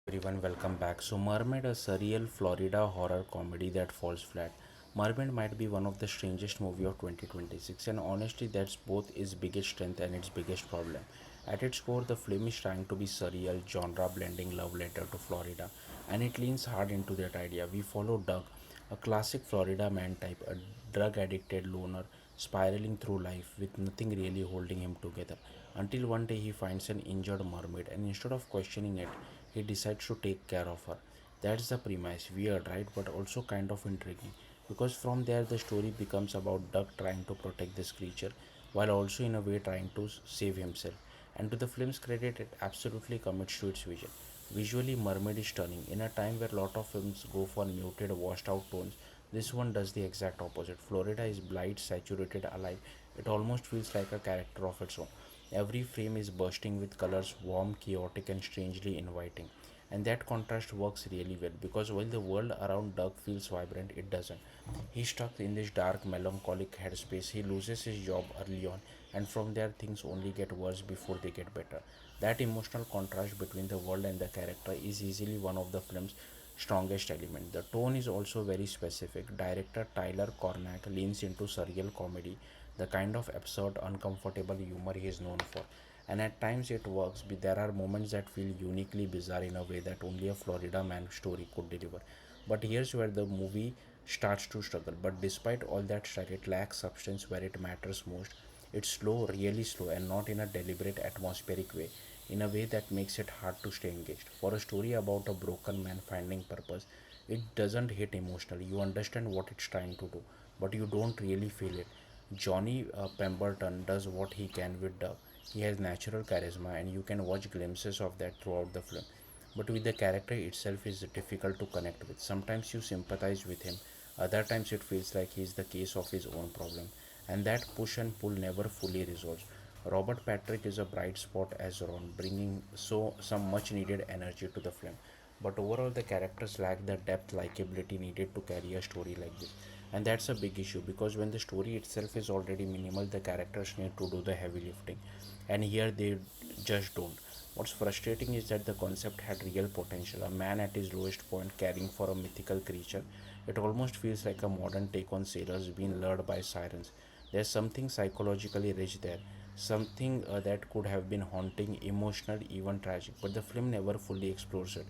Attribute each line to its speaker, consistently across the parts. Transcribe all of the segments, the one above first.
Speaker 1: Everyone, welcome back. So, Mermaid, a surreal Florida horror comedy that falls flat. Mermaid might be one of the strangest movie of 2026, and honestly, that's both its biggest strength and its biggest problem. At its core, the film is trying to be surreal, genre blending love letter to Florida, and it leans hard into that idea. We follow Doug, a classic Florida man type, a drug addicted loner spiraling through life with nothing really holding him together. Until one day he finds an injured mermaid, and instead of questioning it, he decides to take care of her. That's the premise. Weird, right? But also kind of intriguing. Because from there, the story becomes about Duck trying to protect this creature while also, in a way, trying to save himself. And to the film's credit, it absolutely commits to its vision. Visually, Mermaid is stunning. In a time where a lot of films go for muted, washed out tones, this one does the exact opposite. Florida is bright, saturated, alive. It almost feels like a character of its own. Every frame is bursting with colors, warm, chaotic, and strangely inviting. And that contrast works really well because while the world around Doug feels vibrant, it doesn't. He's stuck in this dark, melancholic headspace. He loses his job early on, and from there, things only get worse before they get better. That emotional contrast between the world and the character is easily one of the film's strongest elements. The tone is also very specific. Director Tyler Cormack leans into surreal comedy, the kind of absurd, uncomfortable humor he is known for. And at times it works, but there are moments that feel uniquely bizarre in a way that only a Florida man story could deliver. But here's where the movie starts to struggle. But despite all that struggle, it lacks substance where it matters most. It's slow, really slow, and not in a deliberate atmospheric way, in a way that makes it hard to stay engaged. For a story about a broken man finding purpose, it doesn't hit emotionally. You understand what it's trying to do, but you don't really feel it. Johnny Pemberton does what he can with Doug. He has natural charisma, and you can watch glimpses of that throughout the film. But with the character itself is difficult to connect with. Sometimes you sympathize with him, other times it feels like he's the case of his own problem, and that push and pull never fully resolves. Robert Patrick is a bright spot as Ron, bringing some much needed energy to the film. But overall, the characters lack the depth, likability needed to carry a story like this, and that's a big issue because when the story itself is already minimal, the characters need to do the heavy lifting, and here they just don't. What's frustrating is that the concept had real potential. A man at his lowest point caring for a mythical creature. It almost feels like a modern take on sailors being lured by sirens. There's something psychologically rich there, something that could have been haunting, emotional, even tragic, but the film never fully explores it.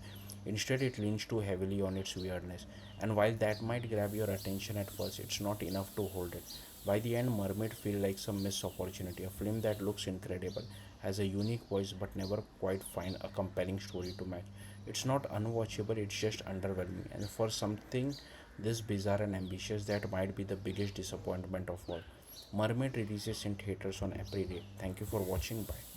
Speaker 1: Instead, it leans too heavily on its weirdness, and while that might grab your attention at first, it's not enough to hold it. By the end, Mermaid feels like some missed opportunity, a film that looks incredible, has a unique voice, but never quite find a compelling story to match. It's not unwatchable, it's just underwhelming, and for something this bizarre and ambitious, that might be the biggest disappointment of all. Mermaid releases in theaters on April 8th. Thank you for watching. Bye.